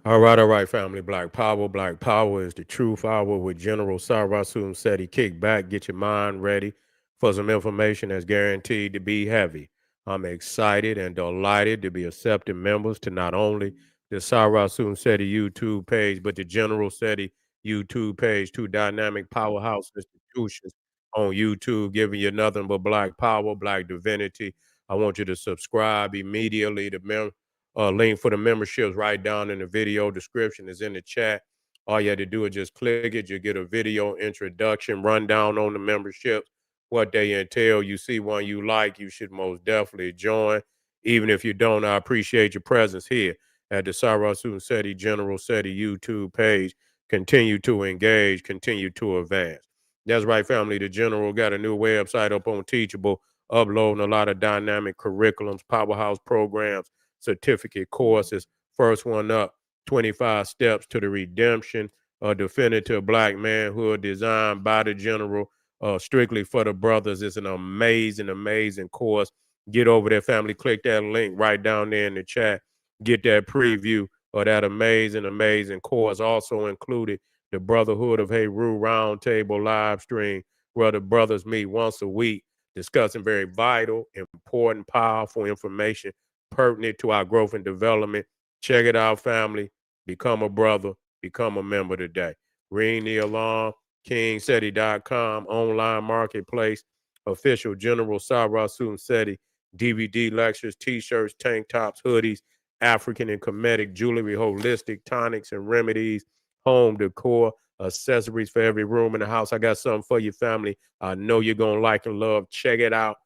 All right, family. Black Power. Black Power is the truth hour with General Sarasun Seti. Kick back, get your mind ready for some information that's guaranteed to be heavy. I'm excited and delighted to be accepting members to not only the Sarasun Seti YouTube page, but the General Seti YouTube page, two dynamic powerhouse institutions on YouTube, giving you nothing but black power, black divinity. I want you to subscribe immediately to link for the memberships right down in the video description is in the chat. All you had to do is just click it. You get a video introduction, rundown on the memberships, what they entail. You see one you like, you should most definitely join. Even if you don't, I appreciate your presence here at the Sarasun Seti General Seti YouTube page. Continue to engage, continue to advance. That's right, family. The General got a new website up on Teachable, uploading a lot of dynamic curriculums, powerhouse programs, certificate courses. First one up, 25 Steps to the Redemption, a definitive black manhood designed by the General, strictly for the brothers. It's an amazing, amazing course. Get over there, family. Click that link right down there in the chat. Get that preview of that amazing, amazing course. Also included the Brotherhood of Heru Roundtable live stream, where the brothers meet once a week, discussing very vital, important, powerful information pertinent to our growth and development. Check it out, family. Become a brother, become a member today. Ring the alarm, kingseti.com, online marketplace, official General Sarasun Seti, DVD lectures, t-shirts, tank tops, hoodies, African and Kemetic jewelry, holistic tonics and remedies, home decor, accessories for every room in the house. I got something for you, family. I know you're going to like and love. Check it out.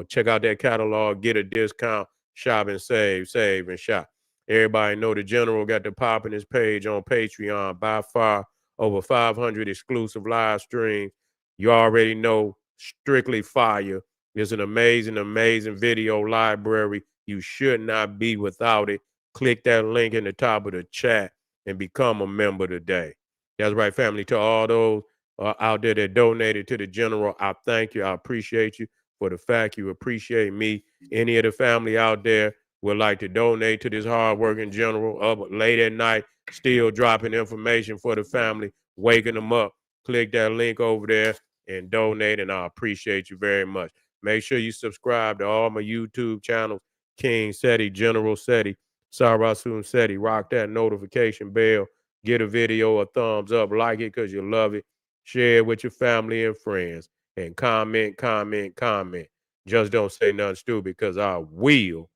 Check out that catalog. Get a discount. Shop and save and shop. Everybody know the General got the pop in his page on Patreon. By far, over 500 exclusive live streams. You already know, strictly fire. It's an amazing, amazing video library. You should not be without it. Click that link in the top of the chat and become a member today. That's right, family. To all those out there that donated to the General, I thank you. I appreciate you for the fact you appreciate me. Any of the family out there would like to donate to this hardworking General up late at night, still dropping information for the family, waking them up. Click that link over there and donate, and I appreciate you very much. Make sure you subscribe to all my YouTube channels, King Seti, General Seti, Sarasun Seti. Rock that notification bell. Get a video a thumbs up. Like it because you love it. Share it with your family and friends. And comment, comment, comment. Just don't say nothing stupid because I will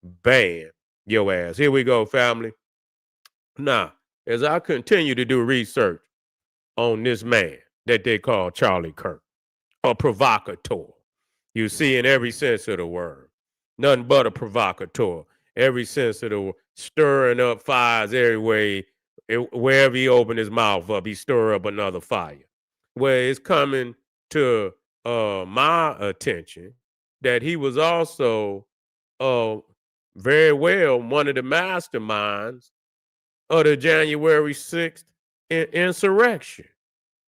ban your ass. Here we go, family. Now, as I continue to do research on this man that they call Charlie Kirk, a provocateur. You see, in every sense of the word, nothing but a provocateur. Every sense of the word, stirring up fires everywhere. Wherever he opened his mouth up, he stir up another fire. Where it's coming to my attention that he was also uh, very well one of the masterminds of the January 6th insurrection.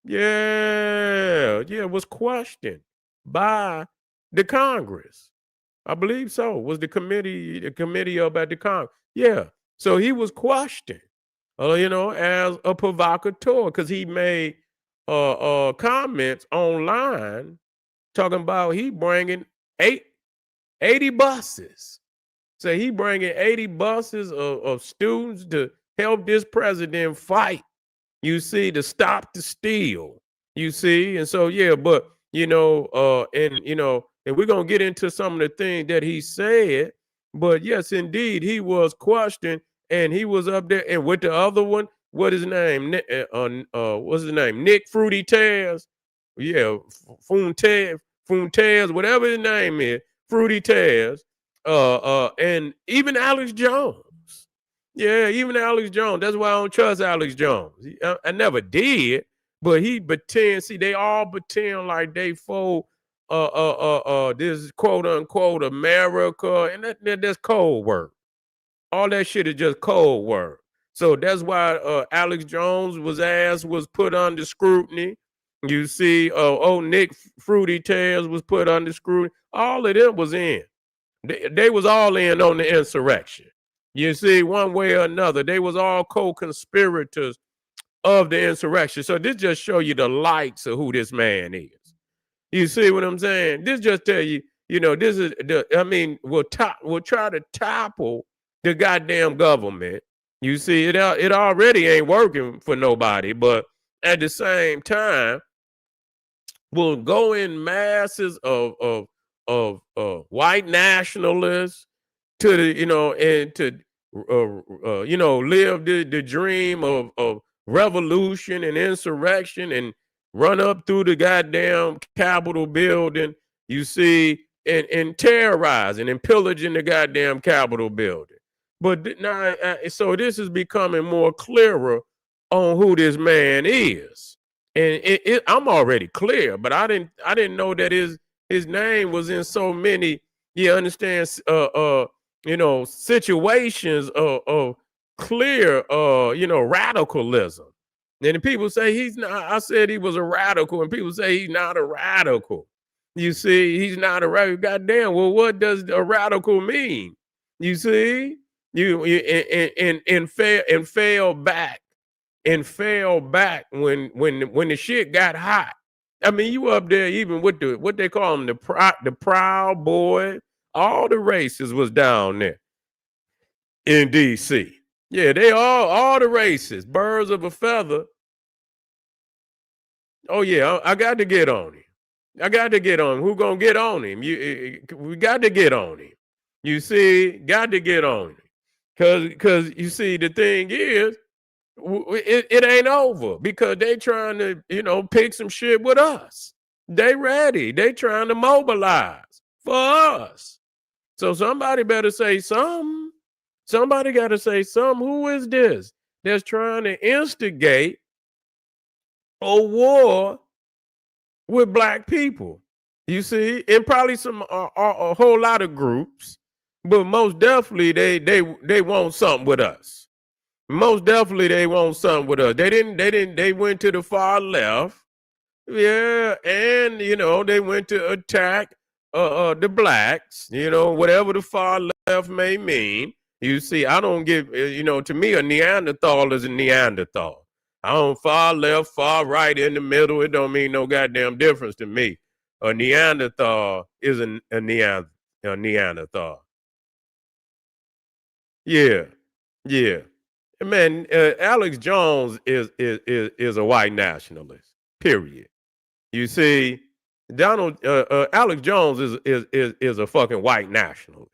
Yeah, was questioned by the Congress. I believe so. Was the committee up at the Congress? Yeah. So he was questioned, as a provocateur because he made comments online talking about he bringing 80 buses. So he bringing 80 buses of students to help this president fight, you see, to stop the steal, you see. And so, yeah, but, and we're going to get into some of the things that he said. But yes, indeed, he was questioned and he was up there. And with the other one, what's his name? Nick Fruity Tears. Yeah, Funtez, whatever his name is, Fruity Tears. And even Alex Jones. Yeah, even Alex Jones. That's why I don't trust Alex Jones. I never did, but he pretend. See, they all pretend like they for this quote unquote America, and that's cold work. All that shit is just cold work. So that's why Alex Jones was put under scrutiny. You see, Nick Fruity Tails was put under scrutiny. All of them was in. They was all in on the insurrection. You see, one way or another, they was all co-conspirators of the insurrection. So this just show you the lights of who this man is. You see what I'm saying? This just tell you, this is we'll try to topple the goddamn government. You see, it already ain't working for nobody, but at the same time, we'll go in masses of white nationalists to the, and to live the dream of revolution and insurrection and run up through the goddamn Capitol building, you see, and terrorizing and pillaging the goddamn Capitol building. But now, so this is becoming more clearer on who this man is, and I'm already clear, but I didn't know that his name was in so many. You understand? Situations of clear, radicalism. And people say he's not. I said he was a radical, and people say he's not a radical. You see, he's not a radical. Goddamn. Well, what does a radical mean? You see, you and fail back when the shit got hot. I mean, you up there even with what they call them, the Proud Boy. All the races was down there in DC. Yeah, they all the races, birds of a feather. Oh yeah, I got to get on him. I got to get on him. Who gonna get on him? We got to get on him. You see, got to get on him. Cause you see, the thing is, it ain't over because they trying to, pick some shit with us. They ready. They trying to mobilize for us. So somebody better say something. Somebody got to say something. Who is this that's trying to instigate a war with black people? You see, and probably a whole lot of groups, but most definitely they want something with us. Most definitely they want something with us. They went to the far left. Yeah, and they went to attack the blacks, whatever the far left may mean. You see, I don't give, to me, a Neanderthal is a Neanderthal. I don't far left, far right, in the middle. It don't mean no goddamn difference to me. A Neanderthal is a Neanderthal. Yeah, yeah. Man, Alex Jones is a white nationalist. Period. You see, Alex Jones is a fucking white nationalist.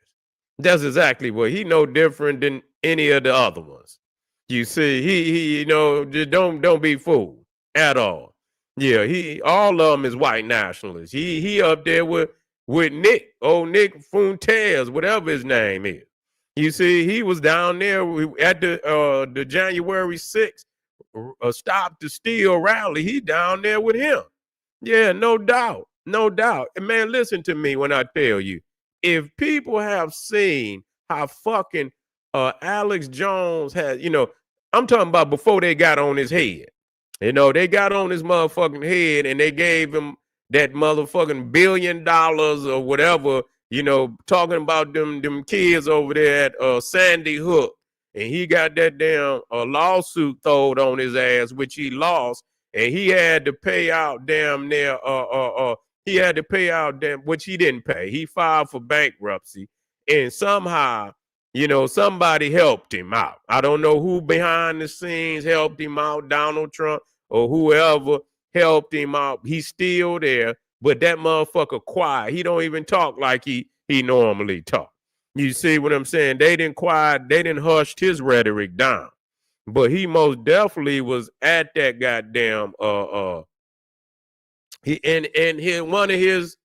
That's exactly what he no different than any of the other ones. You see, he just don't be fooled at all. Yeah, all of them is white nationalists. He up there with Nick Fuentes, whatever his name is. You see, he was down there at the January 6th Stop the Steal rally. He down there with him. Yeah, no doubt. No doubt. And man, listen to me when I tell you, if people have seen how fucking Alex Jones has, I'm talking about before they got on his head. They got on his motherfucking head and they gave him that motherfucking $1 billion or whatever, talking about them kids over there at Sandy Hook. And he got that damn lawsuit thrown on his ass, which he lost. And he had to pay out damn near, he had to pay out which he didn't pay. He filed for bankruptcy. And somehow, somebody helped him out. I don't know who behind the scenes helped him out, Donald Trump or whoever helped him out. He's still there, but that motherfucker quiet. He don't even talk like he normally talk. You see what I'm saying? They didn't hushed his rhetoric down. But he most definitely was at that goddamn one of his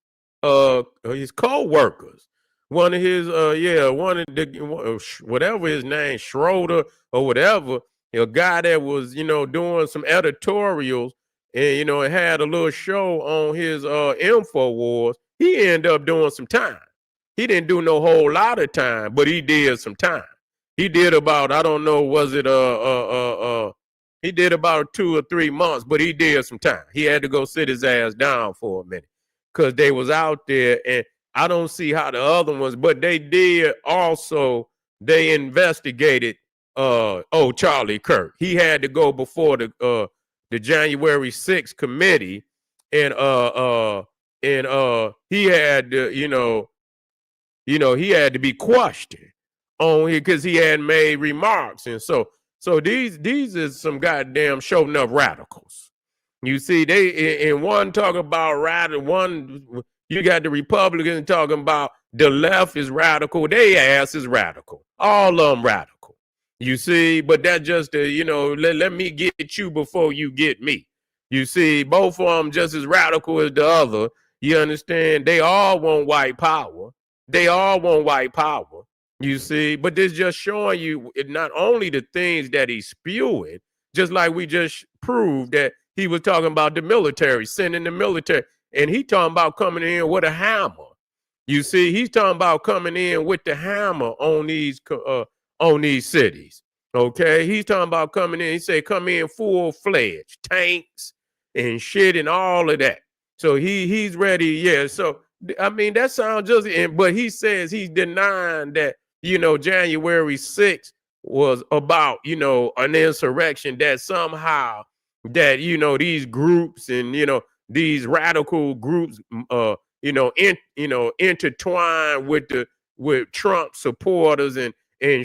co-workers, one of his one of the whatever his name, Schroeder or whatever, a guy that was doing some editorials and it had a little show on his InfoWars. He ended up doing some time. He didn't do no whole lot of time, but he did some time. He did about, I don't know, was it he did about 2 or 3 months, but he did some time. He had to go sit his ass down for a minute because they was out there, and I don't see how the other ones, but they did also they investigated Charlie Kirk. He had to go before the January 6th committee, and he had to, he had to be questioned on here because he had made remarks. And so these is some goddamn show enough radicals. You see, they in one talking about radical, one you got the Republicans talking about the left is radical, they ass is radical. All of them radical. You see, but that just let me get you before you get me. You see, both of them just as radical as the other. You understand? They all want white power. They all want white power. You see, but this just showing you not only the things that he's spewing, just like we just proved that he was talking about the military, sending the military, and he talking about coming in with a hammer. You see, he's talking about coming in with the hammer on these cities. Okay, he's talking about coming in. He said, come in full-fledged, tanks and shit and all of that. So he's ready. Yeah. So I mean, that sounds just. But he says he's denying that January 6th was about an insurrection, that somehow that these groups and these radical groups intertwined with Trump supporters and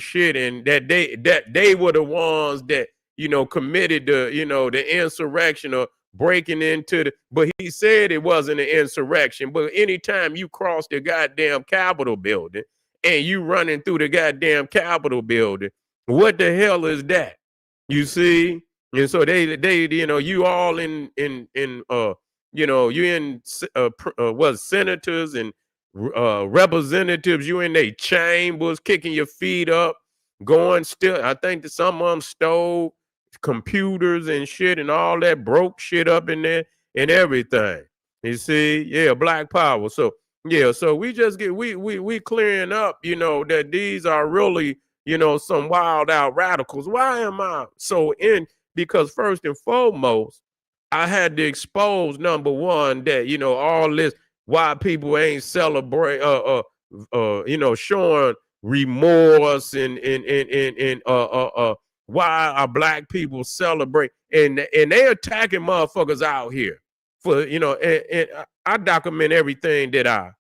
shit, and that they were the ones that committed the insurrection or breaking into the. But he said it wasn't an insurrection. But anytime you cross the goddamn Capitol building and you running through the goddamn Capitol building, what the hell is that? You see? And so they you all in you in what, senators and representatives, you in their chambers kicking your feet up, going still. I think that some of them stole computers and shit and all that, broke shit up in there and everything. You see? Yeah, black power. So yeah, so we just we clearing up, that these are really, some wild out radicals. Why am I so in? Because first and foremost, I had to expose, number one, that all this, why people ain't celebrate showing remorse and why are black people celebrate, and they attacking motherfuckers out here for and I document everything that I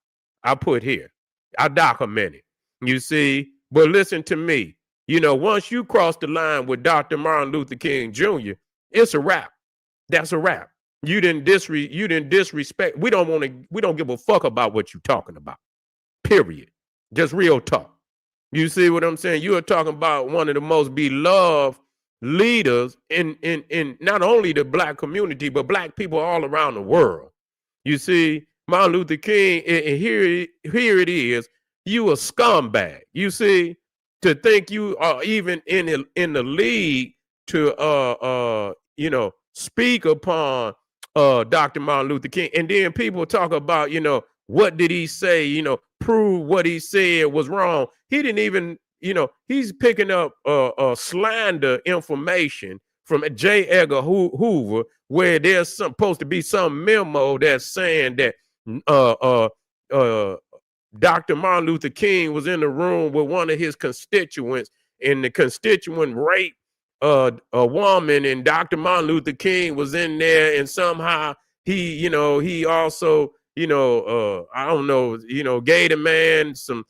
put here. I document it. You see, but listen to me. Once you cross the line with Dr. Martin Luther King Jr., it's a wrap. That's a wrap. You didn't disrespect. We don't give a fuck about what you're talking about. Period. Just real talk. You see what I'm saying? You are talking about one of the most beloved leaders in not only the black community, but black people all around the world. You see, Martin Luther King, and here it is. You a scumbag. You see, to think you are even in the league to speak upon Dr. Martin Luther King, and then people talk about what did he say, prove what he said was wrong. He didn't even, he's picking up slander information from J. Edgar Hoover, where there's supposed to be some memo that's saying that Dr. Martin Luther King was in the room with one of his constituents, and the constituent raped a woman, and Dr. Martin Luther King was in there, and somehow he also, I don't know, gave the man some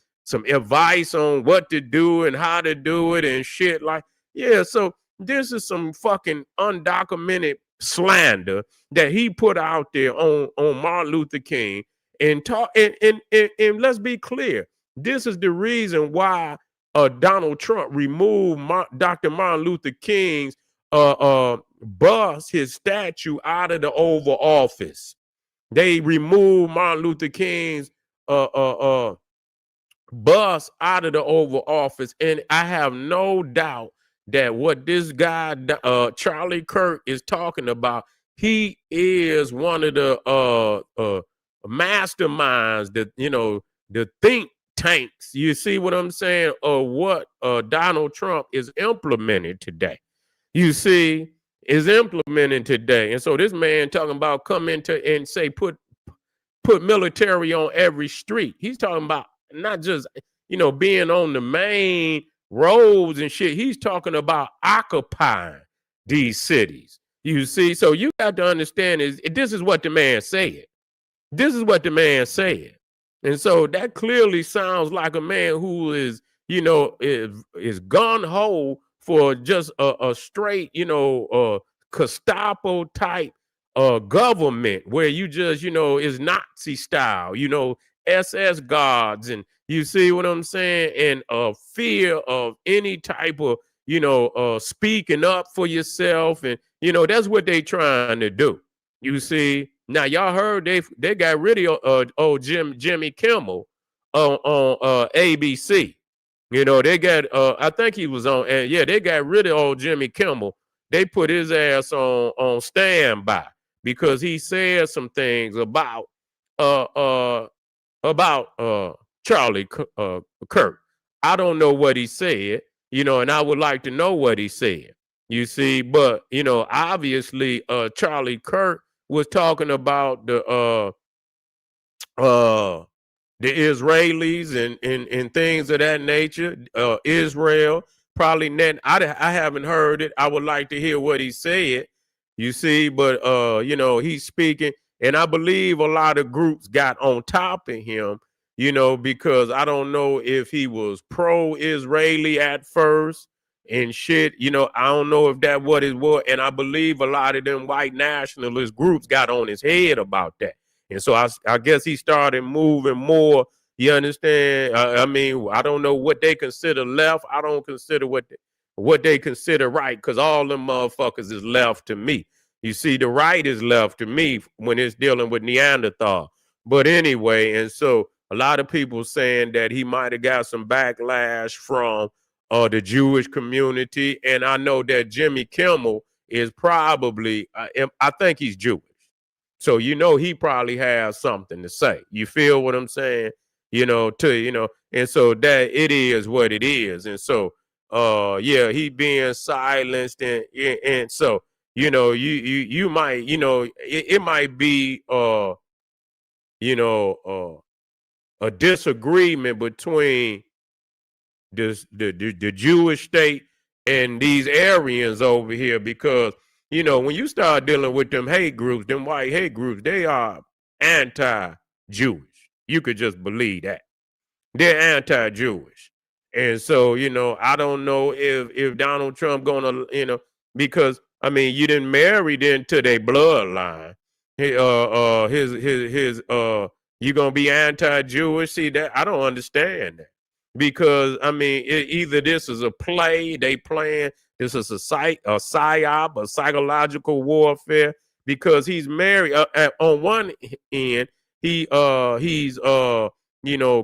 advice on what to do and how to do it and shit like, yeah. So this is some fucking undocumented slander that he put out there on Martin Luther King, and talk and let's be clear, this is the reason why Donald Trump removed Dr. Martin Luther King's bust, his statue, out of the Oval Office. They removed Martin Luther King's bust out of the Oval Office, and I have no doubt that what this guy Charlie Kirk is talking about, he is one of the masterminds, that the think tanks. You see what I'm saying? Or what Donald Trump is implementing today. You see, is implementing today. And so this man talking about come into and say put military on every street. He's talking about not just being on the main roads and shit. He's talking about occupying these cities. You see, so you got to understand is this is what the man said. This is what the man said. And so that clearly sounds like a man who is, is gun ho for just a straight, Gestapo type government where you just, is Nazi style, SS guards, and you see what I'm saying, and fear of any type of, speaking up for yourself, and that's what they trying to do. You see, now y'all heard they got rid of Jimmy Kimmel on ABC. They got I think he was on, and yeah, they got rid of old Jimmy Kimmel. They put his ass on standby because he said some things about uh Charlie Kirk. I don't know what he said, and I would like to know what he said. You see, but obviously Charlie Kirk was talking about the Israelis and things of that nature. Israel probably net. I haven't heard it. I would like to hear what he said. You see, but he's speaking, and I believe a lot of groups got on top of him. Because I don't know if he was pro-Israeli at first and shit. I don't know if that what it was, and I believe a lot of them white nationalist groups got on his head about that. And so I guess he started moving more. You understand? I mean, I don't know what they consider left. I don't consider what they consider right, because all them motherfuckers is left to me. You see, the right is left to me when it's dealing with Neanderthal. But anyway, and so a lot of people saying that he might have got some backlash from the Jewish community. And I know that Jimmy Kimmel is probably, I think he's Jewish. So, he probably has something to say. You feel what I'm saying? And so that it is what it is. And so, yeah, he being silenced. And so, you might, it might be, a disagreement between the Jewish state and these Aryans over here, because when you start dealing with them hate groups, them white hate groups, they are anti-Jewish. You could just believe that. They're anti-Jewish. And so, I don't know if Donald Trump gonna, because I mean, you didn't marry into their bloodline. His you gonna be anti-Jewish? See, that I don't understand that, because I mean, either this is a play they playing, this is a psyop, a psychological warfare, because he's married. On one end, he's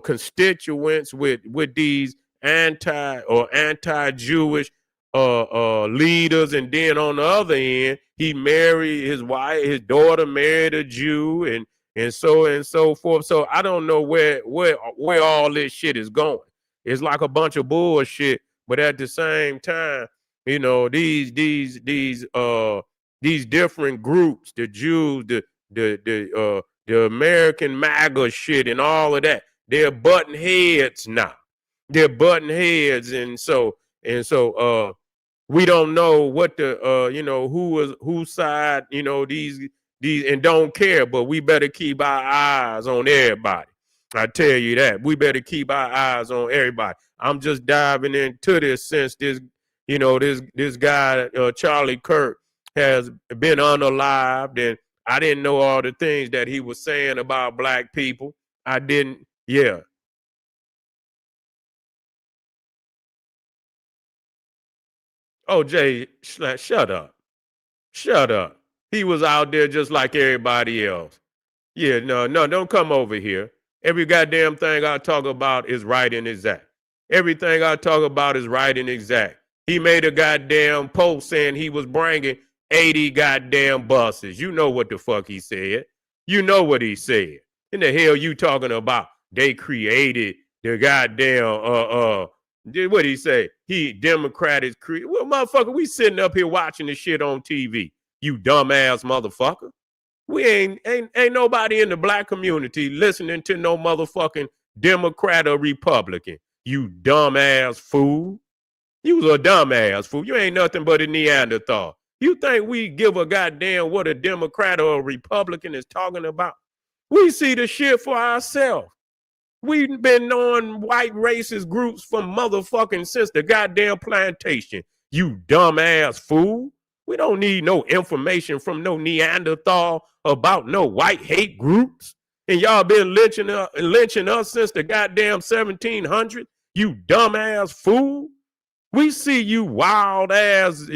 constituents with these anti-Jewish leaders, and then on the other end, he married his wife, his daughter married a Jew, and so forth. So I don't know where all this shit is going. It's like a bunch of bullshit, but at the same time, these different groups, the Jews, the American MAGA shit, and all of that, they're butting heads now. They're butting heads, and so we don't know what whose side, these, and don't care, but we better keep our eyes on everybody. I tell you that. We better keep our eyes on everybody. I'm just diving into this since this guy, Charlie Kirk, has been unalived, and I didn't know all the things that he was saying about black people. I didn't, yeah. Oh, Jay, shut up. Shut up. He was out there just like everybody else. Yeah, no, don't come over here. Every goddamn thing I talk about is right and exact. Everything I talk about is right and exact. He made a goddamn post saying he was bringing 80 goddamn buses. You know what the fuck he said. You know what he said. In the hell you talking about? They created the goddamn what did he say? He Democrats create. Well, motherfucker, we sitting up here watching this shit on TV. You dumbass motherfucker. We ain't nobody in the black community listening to no motherfucking Democrat or Republican. You dumbass fool. You was a dumbass fool. You ain't nothing but a Neanderthal. You think we give a goddamn what a Democrat or a Republican is talking about? We see the shit for ourselves. We've been knowing white racist groups from motherfucking since the goddamn plantation. You dumbass fool. We don't need no information from no Neanderthal about no white hate groups. And y'all been lynching us since the goddamn 1700s. You dumbass fool. We see you wild ass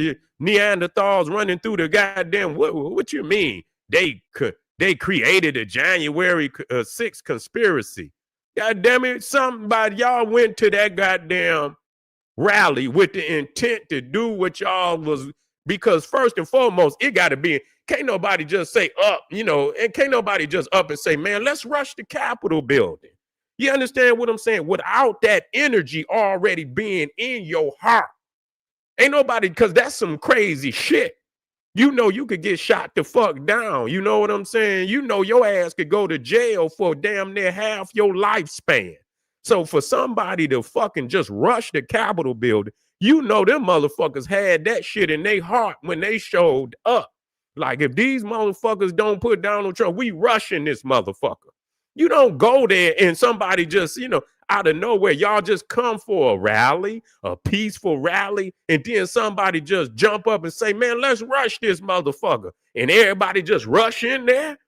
Neanderthals running through the goddamn. What you mean? They created a January 6th conspiracy. God damn it! Somebody y'all went to that goddamn rally with the intent to do what y'all was. Because first and foremost, it got to be. Can't nobody just say up, and can't nobody just up and say, man, let's rush the Capitol building. You understand what I'm saying? Without that energy already being in your heart. Ain't nobody, because that's some crazy shit. You could get shot the fuck down. You know what I'm saying? Your ass could go to jail for damn near half your lifespan. So for somebody to fucking just rush the Capitol building, them motherfuckers had that shit in their heart when they showed up. Like, if these motherfuckers don't put Donald Trump, we rushing this motherfucker. You don't go there and somebody just, out of nowhere, y'all just come for a rally, a peaceful rally, and then somebody just jump up and say, man, let's rush this motherfucker. And everybody just rush in there.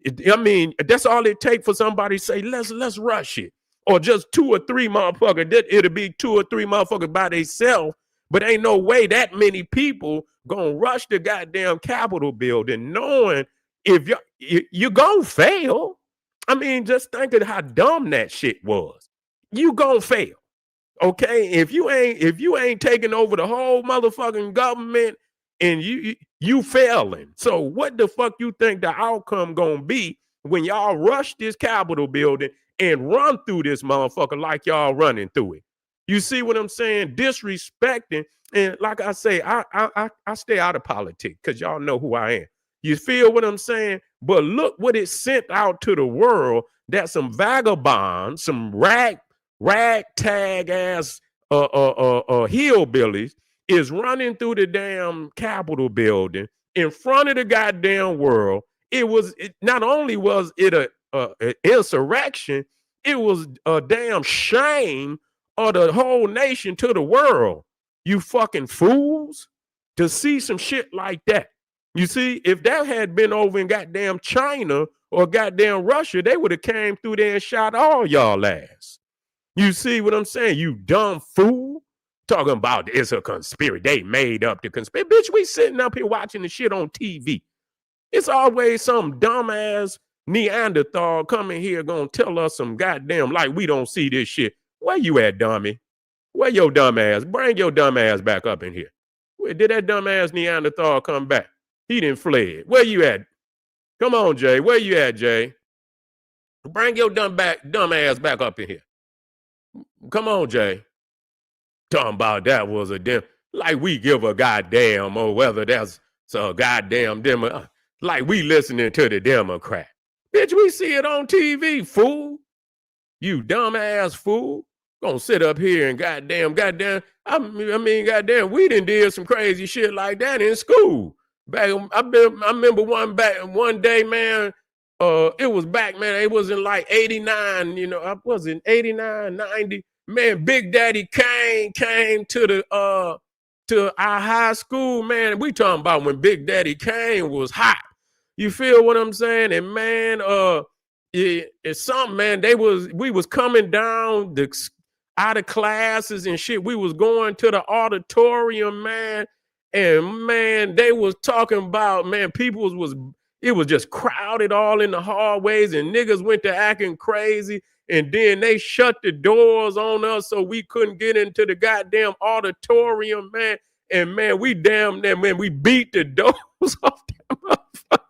That's all it takes for somebody to say, let's rush it. Or just 2 or 3 motherfuckers. It'll be 2 or 3 motherfuckers by themselves. But ain't no way that many people gonna rush the goddamn Capitol building knowing if you're gonna fail. Just think of how dumb that shit was. You gonna fail, okay? If you ain't taking over the whole motherfucking government, and you failing. So what the fuck you think the outcome gonna be when y'all rush this Capitol building and run through this motherfucker like y'all running through it? You see what I'm saying? Disrespecting, and like I say, I stay out of politics because y'all know who I am. You feel what I'm saying? But look what it sent out to the world, that some vagabonds, some ragtag ass hillbillies is running through the damn Capitol building in front of the goddamn world. Not only was it an insurrection, it was a damn shame of the whole nation to the world. You fucking fools, to see some shit like that. You see, if that had been over in goddamn China or goddamn Russia, they would have came through there and shot all y'all ass. You see what I'm saying? You dumb fool. Talking about it's a conspiracy. They made up the conspiracy. Bitch, we sitting up here watching the shit on TV. It's always some dumbass Neanderthal coming here gonna tell us some goddamn like we don't see this shit. Where you at, dummy? Where your dumb ass? Bring your dumb ass back up in here. Where did that dumbass Neanderthal come back? He didn't fled. Where you at? Come on, Jay. Where you at, Jay? Bring your dumb ass back up in here. Come on, Jay. Talking about that was a like we give a goddamn or whether that's a goddamn demo. Like we listening to the Democrat. Bitch, we see it on TV, fool. You dumbass fool. Gonna sit up here and goddamn. I mean, we done did some crazy shit like that in school. I remember one day, man. It was back, man. It was in like 89, I was in 89, 90. Man, Big Daddy Kane came to our high school, man. We talking about when Big Daddy Kane was hot. You feel what I'm saying? And man, it's something, man. We was coming down out of classes and shit. We was going to the auditorium, man. And man, they was talking about, man, it was just crowded all in the hallways and niggas went to acting crazy. And then they shut the doors on us so we couldn't get into the goddamn auditorium, man. And man, we beat the doors off that motherfucker.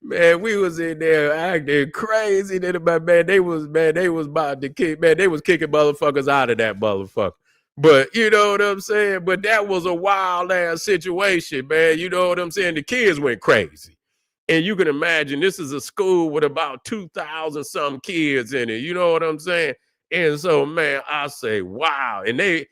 Man, we was in there acting crazy. Man, they was about to kick, man. They was kicking motherfuckers out of that motherfucker. But you know what I'm saying? But that was a wild ass situation, man. You know what I'm saying? The kids went crazy. And you can imagine this is a school with about 2,000 some kids in it. You know what I'm saying? And so, man, I say, wow. And they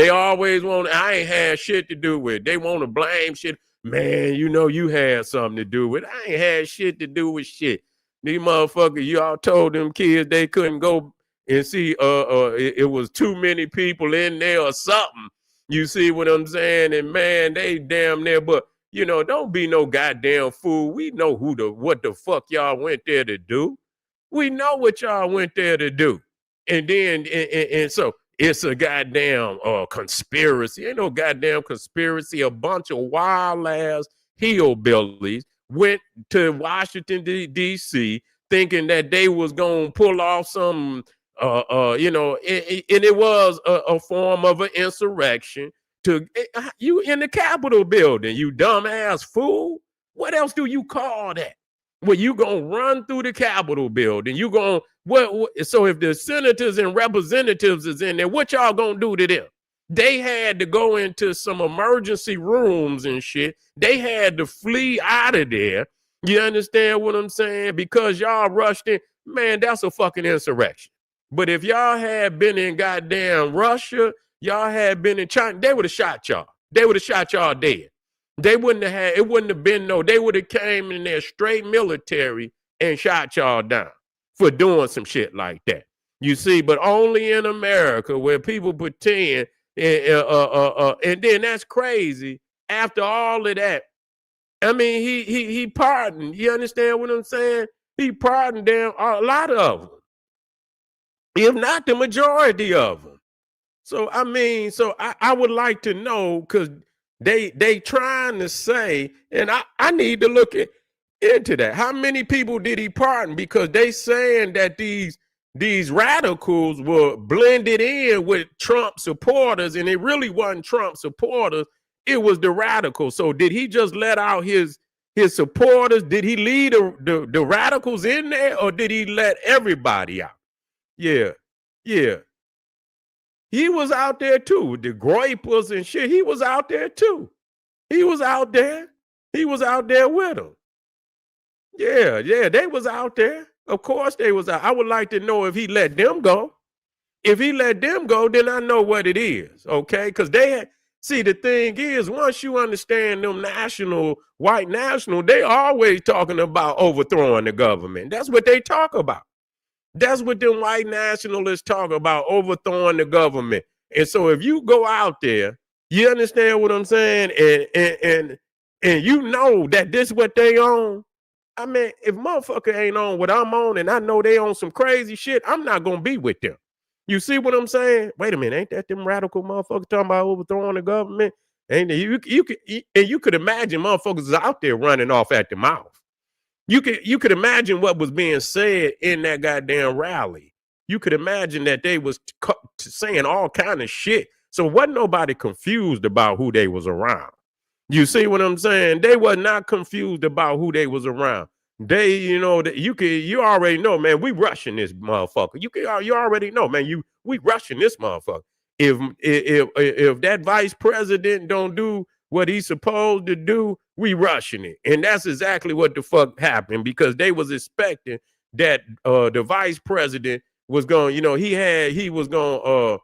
always want, I ain't had shit to do with it. They want to blame shit. Man, you know, you had something to do with it. I ain't had shit to do with shit. These motherfuckers, y'all told them kids they couldn't go and see it was too many people in there or something. You see what I'm saying? And man, they damn near, but you know, don't be no goddamn fool. We know what the fuck y'all went there to do. We know what y'all went there to do. And then and so it's a goddamn conspiracy. Ain't no goddamn conspiracy. A bunch of wild ass hillbillies went to Washington D.C. thinking that they was gonna pull off some you know, and it was a form of an insurrection to you in the Capitol building, you dumbass fool. What else do you call that? Well, you gonna run through the Capitol building. You gonna what? So if the senators and representatives is in there, what y'all gonna do to them? They had to go into some emergency rooms and shit. They had to flee out of there. You understand what I'm saying? Because y'all rushed in. Man, that's a fucking insurrection. But if y'all had been in goddamn Russia, y'all had been in China, they would have shot y'all. They would have shot y'all dead. They wouldn't have had, it wouldn't have been no, they would have came in there straight military and shot y'all down for doing some shit like that. You see, but only in America where people pretend, and then that's crazy. After all of that, I mean, he pardoned. You understand what I'm saying? He pardoned them, a lot of them, if not the majority of them. So I mean, so I would like to know, because they trying to say, and I need to look into that. How many people did he pardon? Because they saying that these radicals were blended in with Trump supporters, and it really wasn't Trump supporters. It was the radicals. So did he just let out his supporters? Did he lead the radicals in there, or did he let everybody out? Yeah, yeah. He was out there too. The Groypers and shit, he was out there too. He was out there. He was out there with them. Yeah, they was out there. Of course they was out. I would like to know if he let them go. If he let them go, then I know what it is, okay? Because see, the thing is, once you understand them white national, they always talking about overthrowing the government. That's what they talk about. That's what them white nationalists talk about, overthrowing the government. And so if you go out there, you understand what I'm saying, and you know that this is what they own. I mean, if motherfucker ain't on what I'm on, and I know they on some crazy shit, I'm not gonna be with them. You see what I'm saying? Wait a minute, ain't that them radical motherfuckers talking about overthrowing the government? Ain't you could imagine motherfuckers out there running off at the mouth. You could imagine what was being said in that goddamn rally. You could imagine that they was saying all kind of shit. So wasn't nobody confused about who they was around. You see what I'm saying? They were not confused about who they was around. They, you know, you already know, man, we rushing this motherfucker. You already know, man, we rushing this motherfucker. If that vice president don't do what he's supposed to do, we rushing it. And that's exactly what the fuck happened, because they was expecting that the vice president was going, you know, he was going,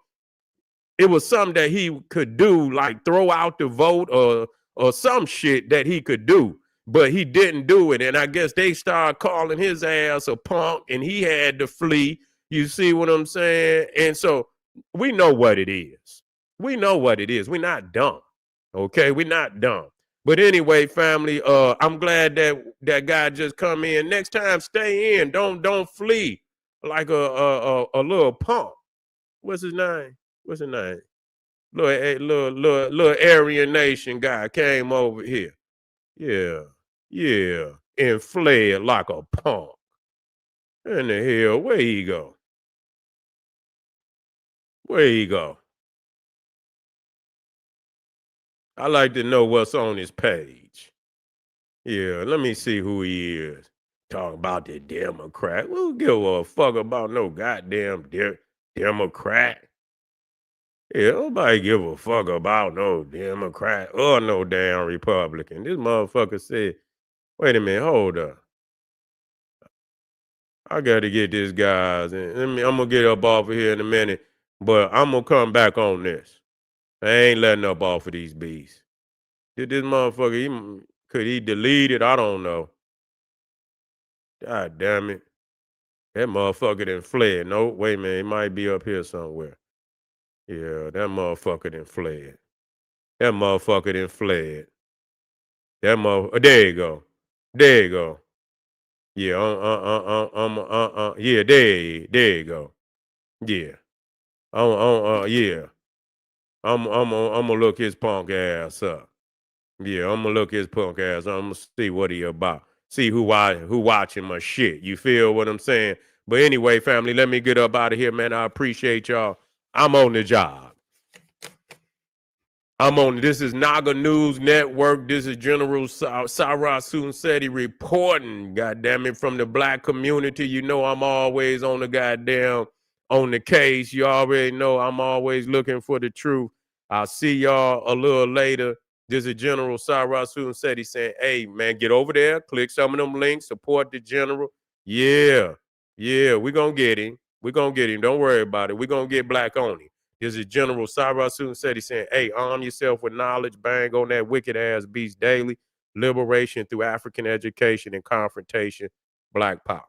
it was something that he could do, like throw out the vote or some shit that he could do, but he didn't do it. And I guess they started calling his ass a punk, and he had to flee. You see what I'm saying? And so we know what it is. We know what it is. We're not dumb. Okay, we're not dumb. But anyway, family, I'm glad that guy just come in. Next time, stay in. Don't flee like a little punk. What's his name? What's his name? Little Aryan Nation guy came over here. Yeah, and fled like a punk. In the hell, where he go? Where he go? I like to know what's on his page. Yeah, let me see who he is. Talk about the Democrat. We'll give a fuck about no goddamn Democrat. Yeah, nobody give a fuck about no Democrat or no damn Republican. This motherfucker said, wait a minute, hold up. I got to get this guys. And I'm going to get up off of here in a minute, but I'm going to come back on this. I ain't letting up off of these beasts. Did this motherfucker, could he delete it? I don't know. God damn it. That motherfucker done fled. No, wait a minute. It might be up here somewhere. Yeah, that motherfucker done fled. That motherfucker done fled. That mother. There you go. There you go. Yeah. Yeah. There you go. Yeah. Yeah. I'm gonna look his punk ass up. Yeah. I'm gonna look his punk ass. I'm gonna see what he about. See who watching my shit. You feel what I'm saying? But anyway, family, let me get up out of here, man. I appreciate y'all. I'm on the job. This is Naga News Network. This is General Sarasun Seti reporting, goddamn it, from the black community. You know I'm always on the case. You already know I'm always looking for the truth. I'll see y'all a little later. This is General Sarasun Seti saying, hey, man, get over there, click some of them links, support the general. Yeah, we're going to get him. We're going to get him. Don't worry about it. We're going to get black on him. This is General Cyrus said, he's saying, hey, arm yourself with knowledge, bang on that wicked ass beast daily, liberation through African education and confrontation, black power.